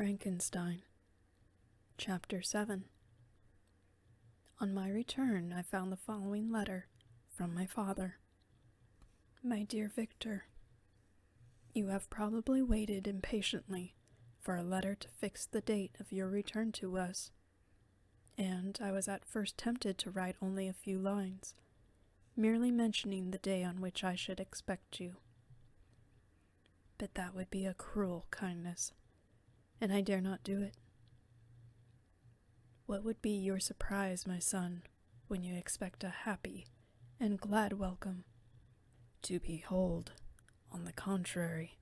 Frankenstein. Chapter 7. On my return, I found the following letter from my father. My dear Victor, you have probably waited impatiently for a letter to fix the date of your return to us, and I was at first tempted to write only a few lines, merely mentioning the day on which I should expect you. But that would be a cruel kindness, and I dare not do it. What would be your surprise, my son, when you expect a happy and glad welcome, to behold, on the contrary,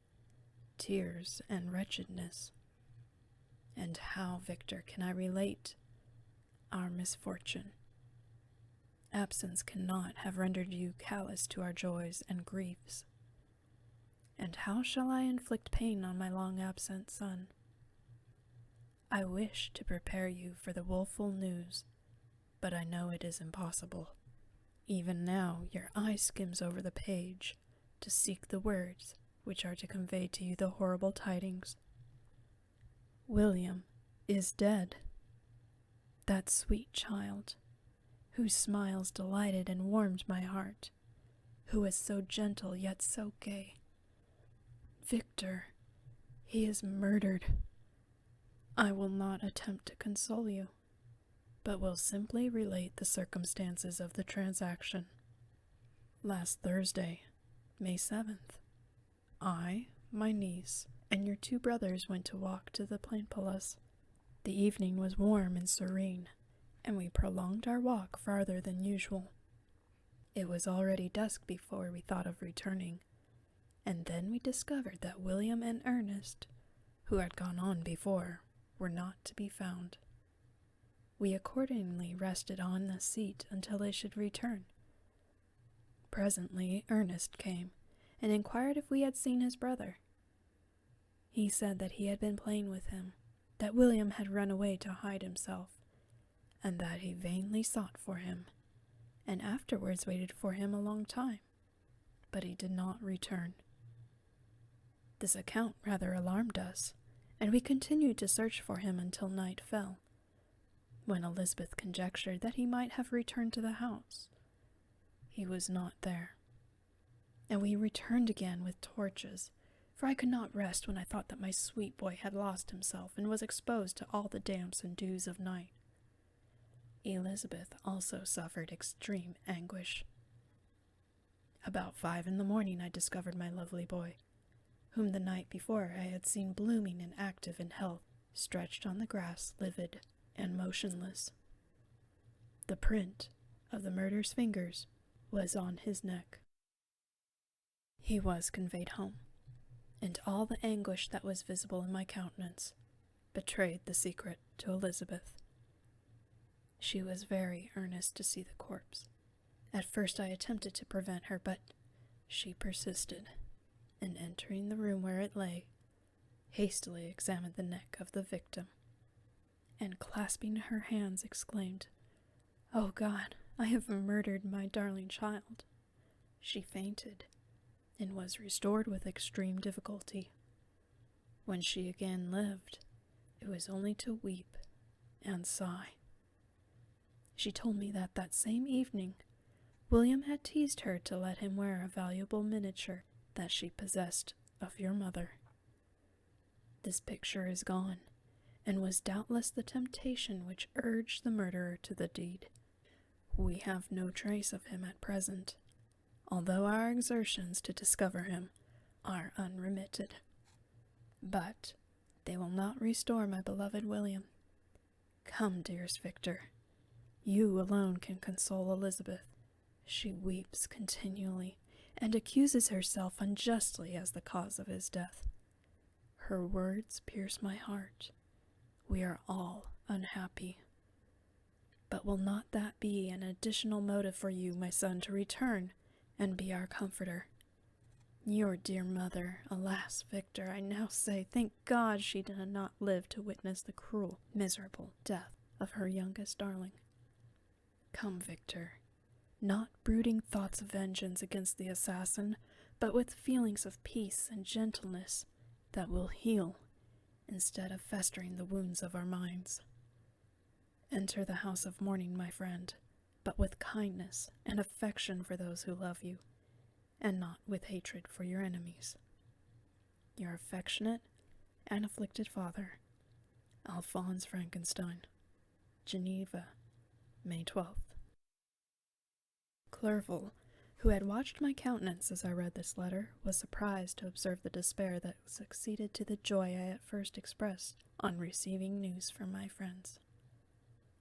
tears and wretchedness? And how, Victor, can I relate our misfortune? Absence cannot have rendered you callous to our joys and griefs. And how shall I inflict pain on my long-absent son? I wish to prepare you for the woeful news, but I know it is impossible. Even now your eye skims over the page to seek the words which are to convey to you the horrible tidings. William is dead. That sweet child, whose smiles delighted and warmed my heart, who was so gentle yet so gay. Victor, he is murdered. I will not attempt to console you, but will simply relate the circumstances of the transaction. Last Thursday, May 7th, I, my niece, and your two brothers went to walk to the Plainpalais. The evening was warm and serene, and we prolonged our walk farther than usual. It was already dusk before we thought of returning, and then we discovered that William and Ernest, who had gone on before, were not to be found. We accordingly rested on the seat until they should return. Presently Ernest came, and inquired if we had seen his brother. He said that he had been playing with him, that William had run away to hide himself, and that he vainly sought for him, and afterwards waited for him a long time, but he did not return. This account rather alarmed us, and we continued to search for him until night fell, when Elizabeth conjectured that he might have returned to the house. He was not there, and we returned again with torches, for I could not rest when I thought that my sweet boy had lost himself and was exposed to all the damps and dews of night. Elizabeth also suffered extreme anguish. About 5 in the morning I discovered my lovely boy, whom the night before I had seen blooming and active in health, stretched on the grass, livid and motionless. The print of the murderer's fingers was on his neck. He was conveyed home, and all the anguish that was visible in my countenance betrayed the secret to Elizabeth. She was very earnest to see the corpse. At first I attempted to prevent her, but she persisted, and entering the room where it lay, hastily examined the neck of the victim, and clasping her hands exclaimed, "Oh God, I have murdered my darling child." She fainted, and was restored with extreme difficulty. When she again lived, it was only to weep and sigh. She told me that that same evening, William had teased her to let him wear a valuable miniature that she possessed of your mother. This picture is gone, and was doubtless the temptation which urged the murderer to the deed. We have no trace of him at present, although our exertions to discover him are unremitted. But they will not restore my beloved William. Come, dearest Victor, you alone can console Elizabeth. She weeps continually, and accuses herself unjustly as the cause of his death. Her words pierce my heart. We are all unhappy. But will not that be an additional motive for you, my son, to return and be our comforter? Your dear mother, alas, Victor, I now say, thank God she did not live to witness the cruel, miserable death of her youngest darling. Come, Victor, not brooding thoughts of vengeance against the assassin, but with feelings of peace and gentleness that will heal instead of festering the wounds of our minds. Enter the house of mourning, my friend, but with kindness and affection for those who love you, and not with hatred for your enemies. Your affectionate and afflicted father, Alphonse Frankenstein. Geneva, May 12th. Clerval, who had watched my countenance as I read this letter, was surprised to observe the despair that succeeded to the joy I at first expressed on receiving news from my friends.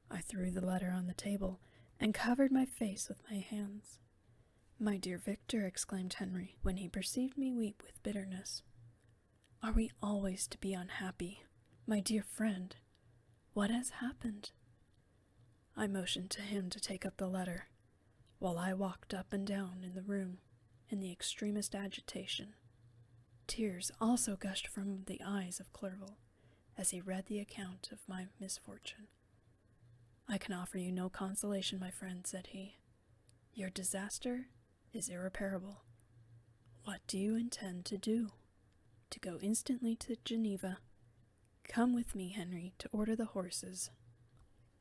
I threw the letter on the table and covered my face with my hands. "My dear Victor," exclaimed Henry, when he perceived me weep with bitterness, "are we always to be unhappy? My dear friend, what has happened?" I motioned to him to take up the letter, while I walked up and down in the room in the extremest agitation. Tears also gushed from the eyes of Clerval as he read the account of my misfortune. "I can offer you no consolation, my friend," said he. "Your disaster is irreparable. What do you intend to do?" "To go instantly to Geneva. Come with me, Henry, to order the horses."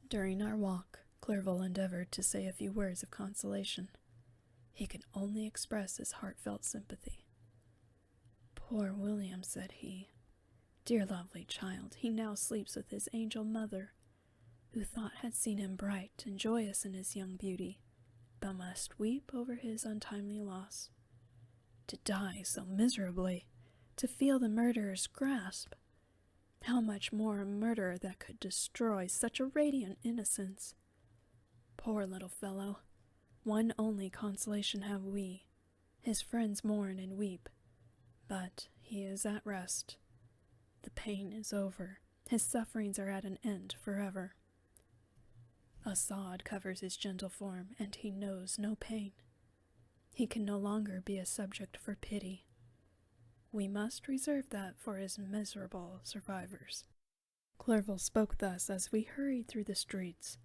During our walk, Clerval endeavored to say a few words of consolation. He could only express his heartfelt sympathy. "Poor William," said he. "Dear lovely child, he now sleeps with his angel mother, who thought had seen him bright and joyous in his young beauty, but must weep over his untimely loss. To die so miserably, to feel the murderer's grasp! How much more a murderer that could destroy such a radiant innocence! Poor little fellow! One only consolation have we. His friends mourn and weep, but he is at rest. The pain is over. His sufferings are at an end forever. A sod covers his gentle form, and he knows no pain. He can no longer be a subject for pity. We must reserve that for his miserable survivors." Clerval spoke thus as we hurried through the streets.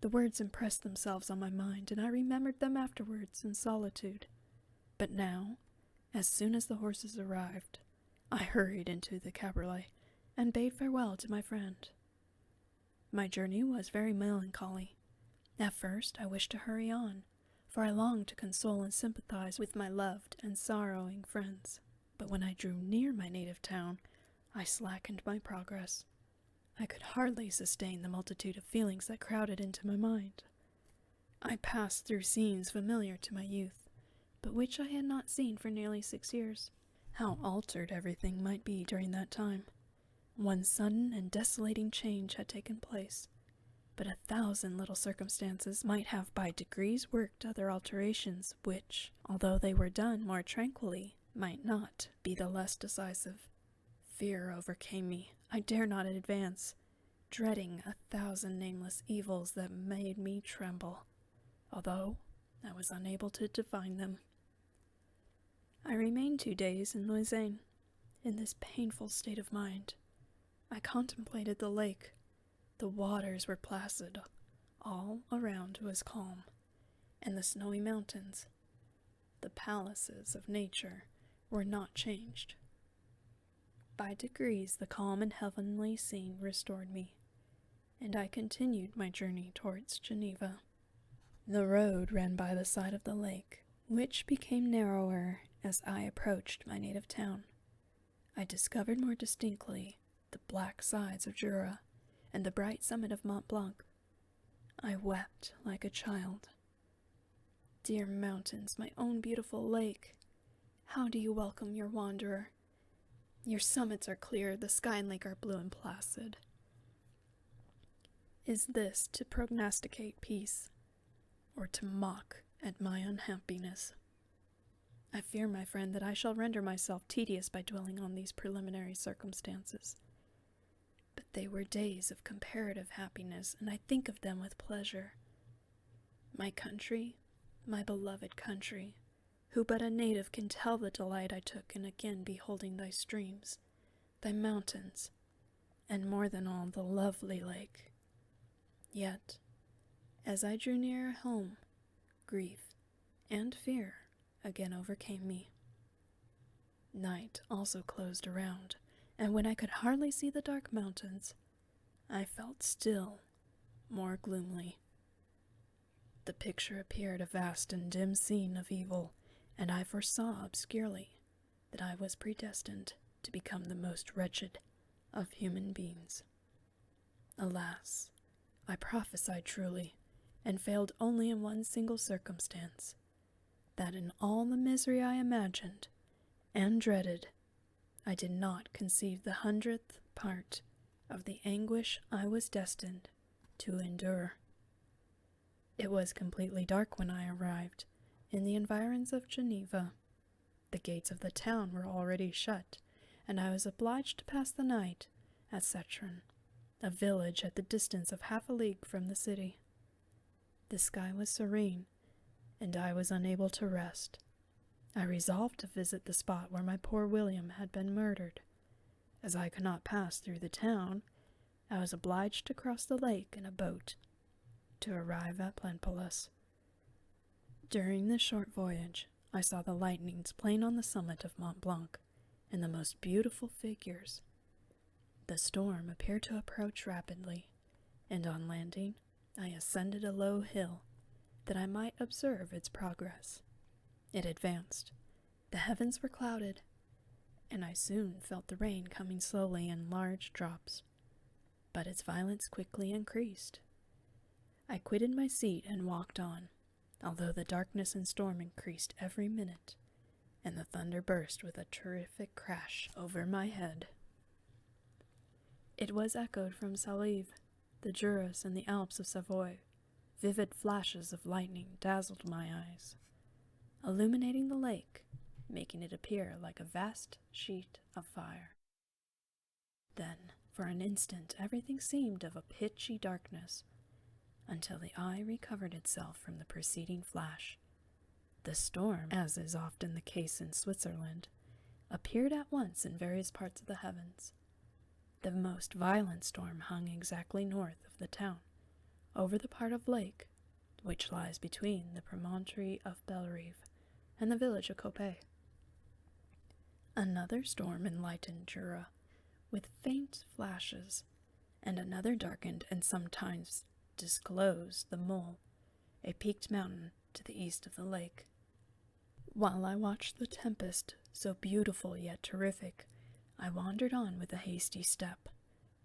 The words impressed themselves on my mind, and I remembered them afterwards in solitude. But now, as soon as the horses arrived, I hurried into the cabriolet and bade farewell to my friend. My journey was very melancholy. At first I wished to hurry on, for I longed to console and sympathize with my loved and sorrowing friends. But when I drew near my native town, I slackened my progress. I could hardly sustain the multitude of feelings that crowded into my mind. I passed through scenes familiar to my youth, but which I had not seen for nearly 6 years. How altered everything might be during that time! One sudden and desolating change had taken place, but 1,000 little circumstances might have by degrees worked other alterations which, although they were done more tranquilly, might not be the less decisive. Fear overcame me. I dare not advance, dreading 1,000 nameless evils that made me tremble, although I was unable to define them. I remained 2 days in Lausanne, in this painful state of mind. I contemplated the lake. The waters were placid, all around was calm, and the snowy mountains, the palaces of nature, were not changed. By degrees the calm and heavenly scene restored me, and I continued my journey towards Geneva. The road ran by the side of the lake, which became narrower as I approached my native town. I discovered more distinctly the black sides of Jura and the bright summit of Mont Blanc. I wept like a child. Dear mountains, my own beautiful lake, how do you welcome your wanderer? Your summits are clear, the sky and lake are blue and placid. Is this to prognosticate peace, or to mock at my unhappiness? I fear, my friend, that I shall render myself tedious by dwelling on these preliminary circumstances. But they were days of comparative happiness, and I think of them with pleasure. My country, my beloved country, who but a native can tell the delight I took in again beholding thy streams, thy mountains, and more than all, the lovely lake. Yet, as I drew nearer home, grief and fear again overcame me. Night also closed around, and when I could hardly see the dark mountains, I felt still more gloomily. The picture appeared a vast and dim scene of evil, and I foresaw obscurely that I was predestined to become the most wretched of human beings. Alas, I prophesied truly, and failed only in one single circumstance, that in all the misery I imagined and dreaded, I did not conceive the 100th part of the anguish I was destined to endure. It was completely dark when I arrived in the environs of Geneva. The gates of the town were already shut, and I was obliged to pass the night at Cetron, a village at the distance of half a league from the city. The sky was serene, and I was unable to rest. I resolved to visit the spot where my poor William had been murdered. As I could not pass through the town, I was obliged to cross the lake in a boat to arrive at Plainpalais. During this short voyage, I saw the lightnings playing on the summit of Mont Blanc, and the most beautiful figures. The storm appeared to approach rapidly, and on landing, I ascended a low hill that I might observe its progress. It advanced. The heavens were clouded, and I soon felt the rain coming slowly in large drops, but its violence quickly increased. I quitted my seat and walked on, although the darkness and storm increased every minute, and the thunder burst with a terrific crash over my head. It was echoed from Salève, the Jura, and the Alps of Savoy. Vivid flashes of lightning dazzled my eyes, illuminating the lake, making it appear like a vast sheet of fire. Then, for an instant, everything seemed of a pitchy darkness, until the eye recovered itself from the preceding flash. The storm, as is often the case in Switzerland, appeared at once in various parts of the heavens. The most violent storm hung exactly north of the town, over the part of lake which lies between the promontory of Bellerive and the village of Coppet. Another storm enlightened Jura with faint flashes, and another darkened and sometimes disclosed the Mole, a peaked mountain to the east of the lake. While I watched the tempest, so beautiful yet terrific, I wandered on with a hasty step.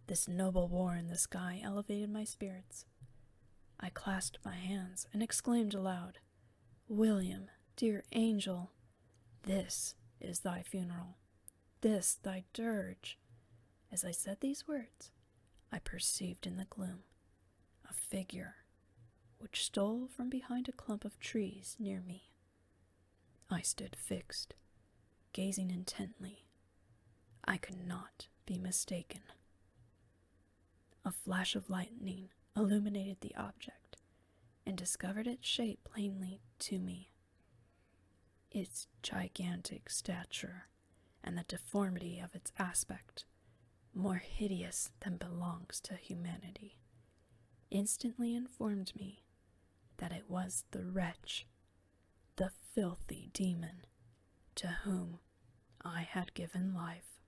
This noble war in the sky elevated my spirits. I clasped my hands and exclaimed aloud, "William, dear angel, this is thy funeral, this thy dirge." As I said these words, I perceived in the gloom a figure which stole from behind a clump of trees near me. I stood fixed, gazing intently. I could not be mistaken. A flash of lightning illuminated the object and discovered its shape plainly to me. Its gigantic stature and the deformity of its aspect, more hideous than belongs to humanity, instantly informed me that it was the wretch, the filthy demon, to whom I had given life.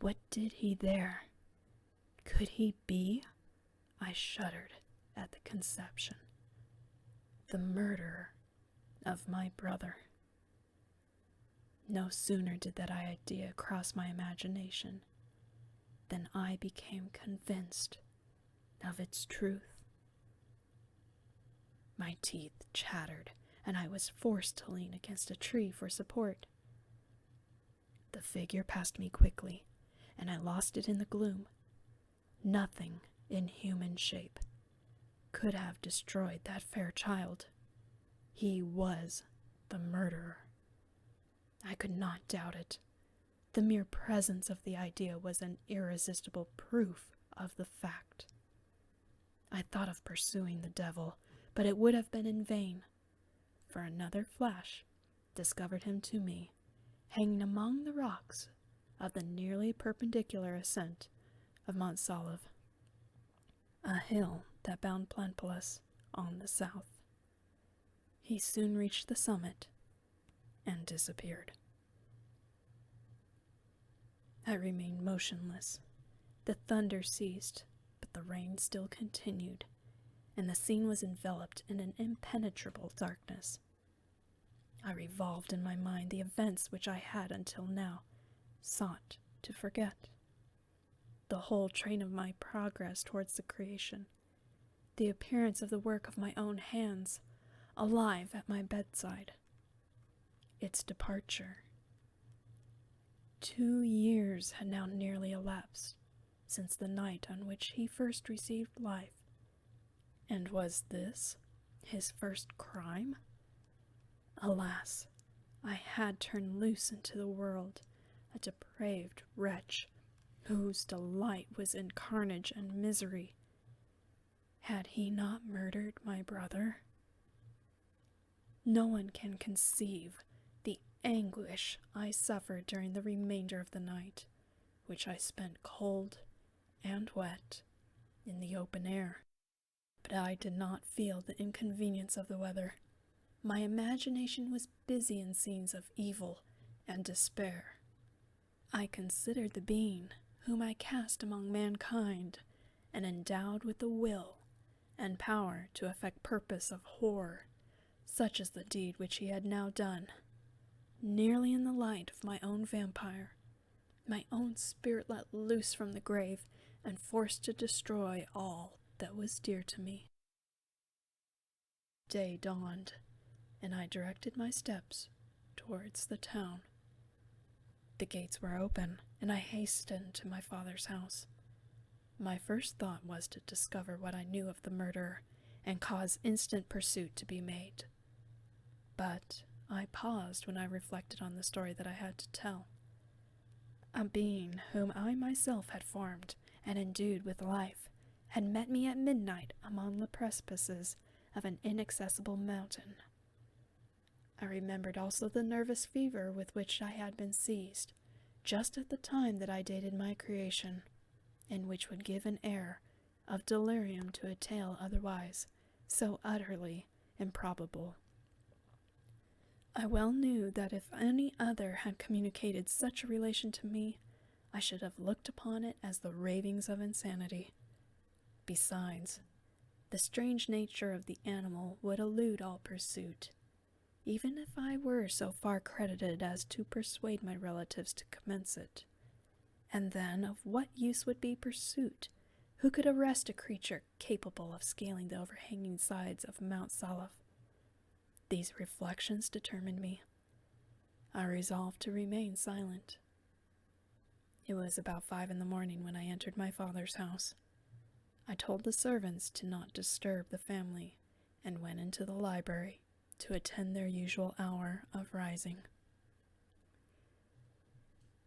What did he there? Could he be? I shuddered at the conception. The murderer of my brother. No sooner did that idea cross my imagination than I became convinced of its truth. My teeth chattered, and I was forced to lean against a tree for support. The figure passed me quickly, and I lost it in the gloom. Nothing in human shape could have destroyed that fair child. He was the murderer. I could not doubt it. The mere presence of the idea was an irresistible proof of the fact. I thought of pursuing the devil, but it would have been in vain, for another flash discovered him to me, hanging among the rocks of the nearly perpendicular ascent of Mont Salève, a hill that bound Plainpalais on the south. He soon reached the summit and disappeared. I remained motionless. The thunder ceased, but the rain still continued, and the scene was enveloped in an impenetrable darkness. I revolved in my mind the events which I had until now sought to forget. The whole train of my progress towards the creation, the appearance of the work of my own hands, alive at my bedside, its departure. 2 years had now nearly elapsed since the night on which he first received life, and was this his first crime? Alas, I had turned loose into the world a depraved wretch whose delight was in carnage and misery. Had he not murdered my brother? No one can conceive the anguish I suffered during the remainder of the night, which I spent cold and wet in the open air. But I did not feel the inconvenience of the weather. My imagination was busy in scenes of evil and despair. I considered the being whom I cast among mankind, and endowed with the will and power to effect purpose of horror, such as the deed which he had now done, nearly in the light of my own vampire, my own spirit let loose from the grave and forced to destroy all that was dear to me. Day dawned, and I directed my steps towards the town. The gates were open, and I hastened to my father's house. My first thought was to discover what I knew of the murderer and cause instant pursuit to be made. But I paused when I reflected on the story that I had to tell. A being whom I myself had formed and endued with life had met me at midnight among the precipices of an inaccessible mountain. I remembered also the nervous fever with which I had been seized, just at the time that I dated my creation, and which would give an air of delirium to a tale otherwise so utterly improbable. I well knew that if any other had communicated such a relation to me, I should have looked upon it as the ravings of insanity. Besides, the strange nature of the animal would elude all pursuit, even if I were so far credited as to persuade my relatives to commence it. And then of what use would be pursuit? Who could arrest a creature capable of scaling the overhanging sides of Mount Salaf? These reflections determined me. I resolved to remain silent. It was about 5 in the morning when I entered my father's house. I told the servants to not disturb the family, and went into the library to attend their usual hour of rising.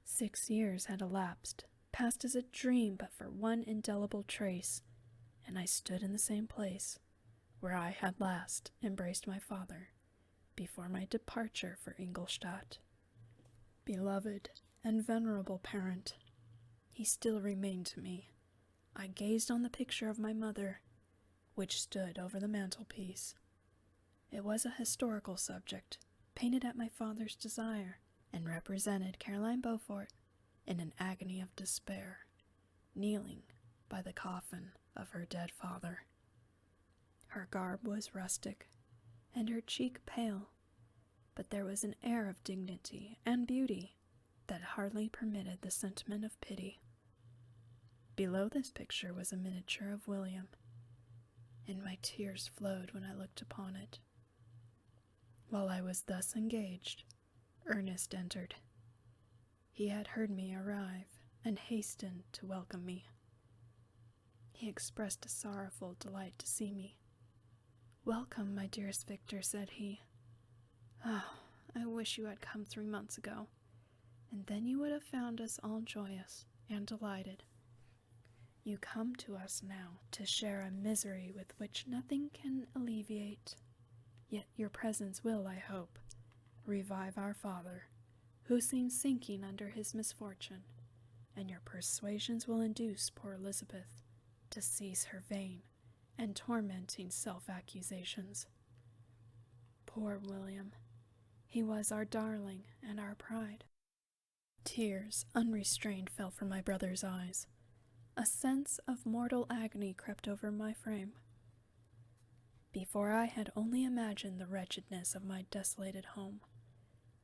6 years had elapsed, passed as a dream but for one indelible trace, and I stood in the same place where I had last embraced my father before my departure for Ingolstadt. Beloved and venerable parent, he still remained to me. I gazed on the picture of my mother, which stood over the mantelpiece. It was a historical subject, painted at my father's desire, and represented Caroline Beaufort in an agony of despair, kneeling by the coffin of her dead father. Her garb was rustic, and her cheek pale, but there was an air of dignity and beauty that hardly permitted the sentiment of pity. Below this picture was a miniature of William, and my tears flowed when I looked upon it. While I was thus engaged, Ernest entered. He had heard me arrive, and hastened to welcome me. He expressed a sorrowful delight to see me. "Welcome, my dearest Victor," said he. "Oh, I wish you had come 3 months ago, and then you would have found us all joyous and delighted. You come to us now to share a misery with which nothing can alleviate. Yet your presence will, I hope, revive our father, who seems sinking under his misfortune, and your persuasions will induce poor Elizabeth to cease her vain and tormenting self-accusations. Poor William, he was our darling and our pride. Tears, unrestrained, fell from my brother's eyes. A sense of mortal agony crept over my frame. Before I had only imagined the wretchedness of my desolated home,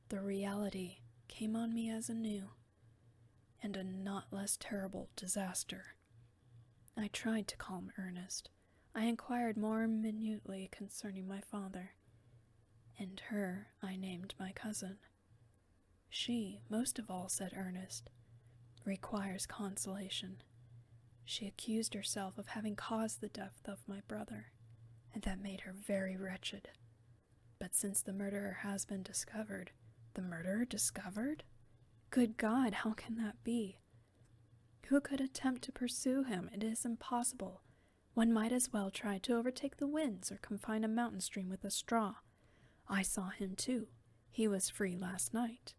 the reality came on me as anew, and a not less terrible disaster. I tried to calm Ernest. I inquired more minutely concerning my father, and her I named my cousin. She, most of all, said Ernest, requires consolation. She accused herself of having caused the death of my brother, and that made her very wretched. But since the murderer has been discovered— The murderer discovered? Good God, how can that be? Who could attempt to pursue him? It is impossible. One might as well try to overtake the winds or confine a mountain stream with a straw. I saw him too. He was free last night.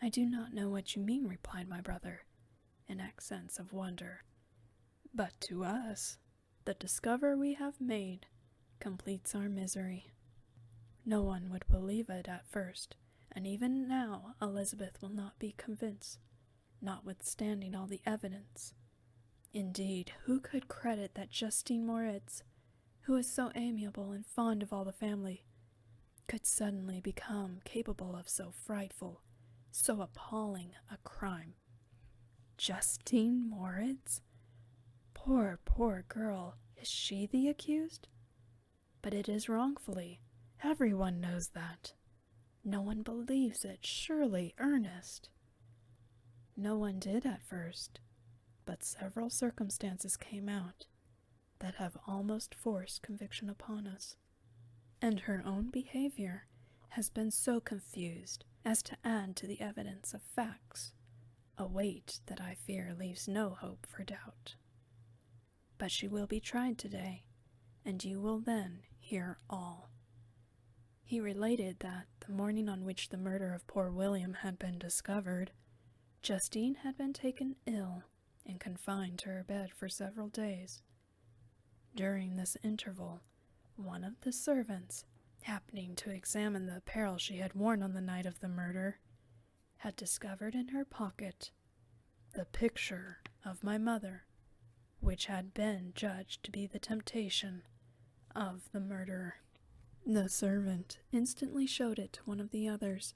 I do not know what you mean, replied my brother, in accents of wonder. But to us, the discovery we have made completes our misery. No one would believe it at first, and even now Elizabeth will not be convinced, notwithstanding all the evidence. Indeed, who could credit that Justine Moritz, who is so amiable and fond of all the family, could suddenly become capable of so frightful, so appalling a crime? Justine Moritz? Poor, poor girl. Is she the accused? But it is wrongfully. Everyone knows that. No one believes it, surely, Ernest. No one did at first, but several circumstances came out that have almost forced conviction upon us. And her own behavior has been so confused as to add to the evidence of facts a weight that I fear leaves no hope for doubt. But she will be tried today, and you will then hear all. He related that the morning on which the murder of poor William had been discovered, Justine had been taken ill and confined to her bed for several days. During this interval, one of the servants, happening to examine the apparel she had worn on the night of the murder, had discovered in her pocket the picture of my mother, which had been judged to be the temptation of the murderer. The servant instantly showed it to one of the others,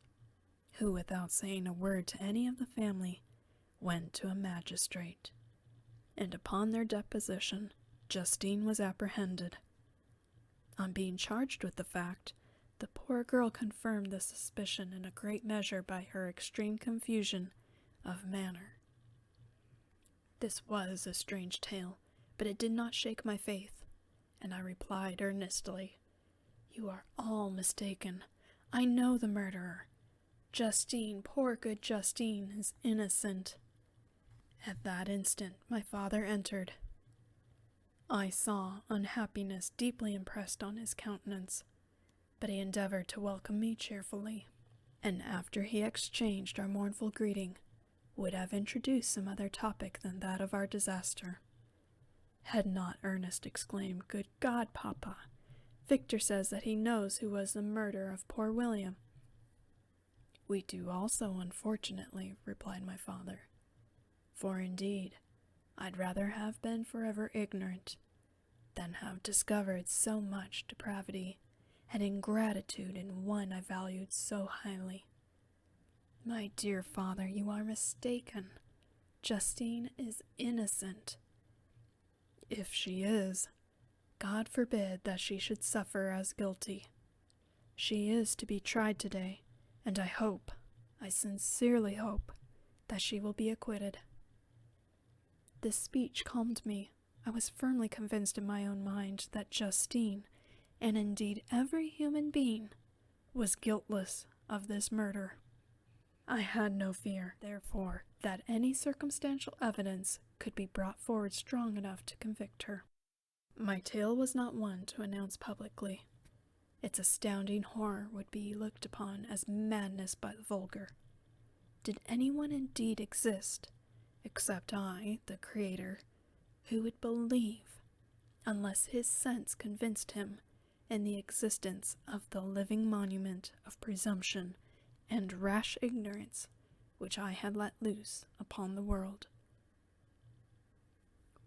who, without saying a word to any of the family, went to a magistrate, and upon their deposition, Justine was apprehended. On being charged with the fact, the poor girl confirmed the suspicion in a great measure by her extreme confusion of manner. This was a strange tale, but it did not shake my faith, and I replied earnestly, "You are all mistaken. I know the murderer. Justine, poor good Justine, is innocent." At that instant my father entered. I saw unhappiness deeply impressed on his countenance, but he endeavored to welcome me cheerfully, and after he exchanged our mournful greeting, would have introduced some other topic than that of our disaster. Had not Ernest exclaimed, "Good God, Papa! Victor says that he knows who was the murderer of poor William." "We do also, unfortunately," replied my father. "For indeed, I'd rather have been forever ignorant than have discovered so much depravity and ingratitude in one I valued so highly. My dear father, you are mistaken. Justine is innocent. If she is, God forbid that she should suffer as guilty. She is to be tried today, and I sincerely hope, that she will be acquitted." This speech calmed me. I was firmly convinced in my own mind that Justine, and indeed every human being, was guiltless of this murder. I had no fear, therefore, that any circumstantial evidence could be brought forward strong enough to convict her. My tale was not one to announce publicly. Its astounding horror would be looked upon as madness by the vulgar. Did anyone indeed exist, except I, the Creator, who would believe, unless his sense convinced him, in the existence of the living monument of presumption and rash ignorance which I had let loose upon the world.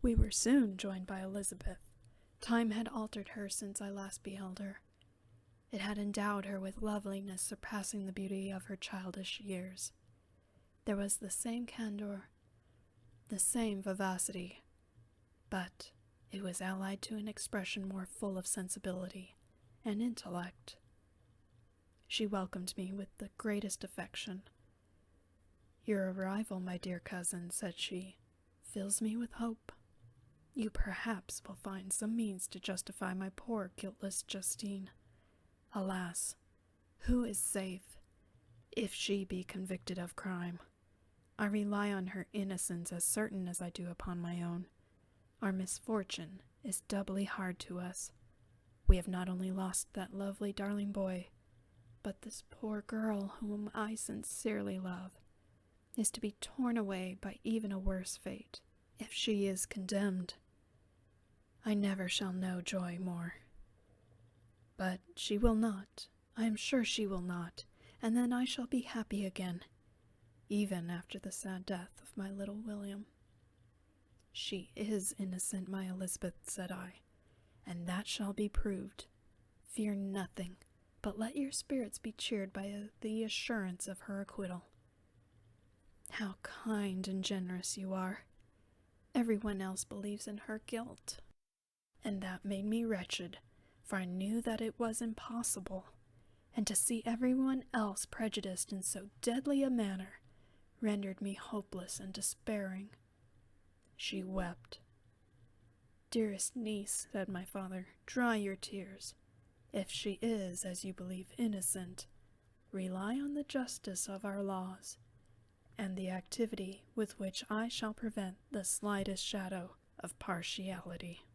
We were soon joined by Elizabeth. Time had altered her since I last beheld her. It had endowed her with loveliness surpassing the beauty of her childish years. There was the same candor, the same vivacity, but it was allied to an expression more full of sensibility and intellect. She welcomed me with the greatest affection. "Your arrival, my dear cousin," said she, "fills me with hope. You perhaps will find some means to justify my poor guiltless Justine. Alas, who is safe, if she be convicted of crime? I rely on her innocence as certain as I do upon my own. Our misfortune is doubly hard to us. We have not only lost that lovely darling boy, but this poor girl whom I sincerely love is to be torn away by even a worse fate. If she is condemned, I never shall know joy more. But she will not, I am sure she will not, and then I shall be happy again, even after the sad death of my little William." "She is innocent, my Elizabeth," said I, "and that shall be proved. Fear nothing, but let your spirits be cheered by the assurance of her acquittal." "How kind and generous you are! Everyone else believes in her guilt, and that made me wretched, for I knew that it was impossible, and to see everyone else prejudiced in so deadly a manner rendered me hopeless and despairing." She wept. "Dearest niece," said my father, "dry your tears. If she is, as you believe, innocent, rely on the justice of our laws, and the activity with which I shall prevent the slightest shadow of partiality."